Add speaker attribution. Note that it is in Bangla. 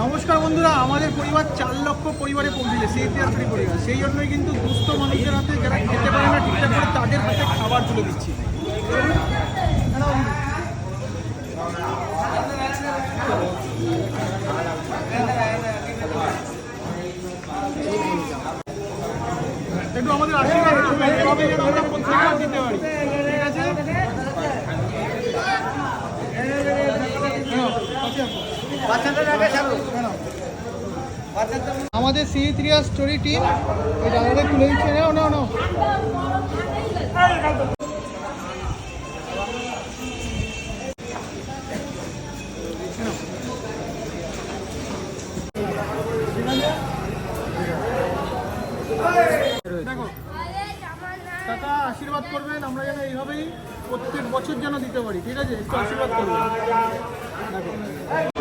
Speaker 1: নমস্কার বন্ধুরা, আমাদের পরিবার 4 লক্ষ পরিবারে পৌঁছেছে, সেই তিয়াত্তর পরিবার। সেই জন্যই কিন্তু দুস্থ মানুষদের হাতে, যারা খেতে পারে না ঠিকঠাক করে, তাদের হাতে খাবার তুলে দিচ্ছি। একটু আমাদের আশীর্বাদ করবেন, তবে যেন আমরা প্রত্যেকবার দিতে পারি, ঠিক আছে? আমাদের C3 স্টোরি টিম এই দাদাটা তুলে দিচ্ছে। নাও নাও নাও। দেখো কাকা আশীর্বাদ করবেন, আমরা যেন এইভাবেই প্রত্যেক বছর যেন দিতে পারি, ঠিক আছে? একটু আশীর্বাদ করবেন। দেখো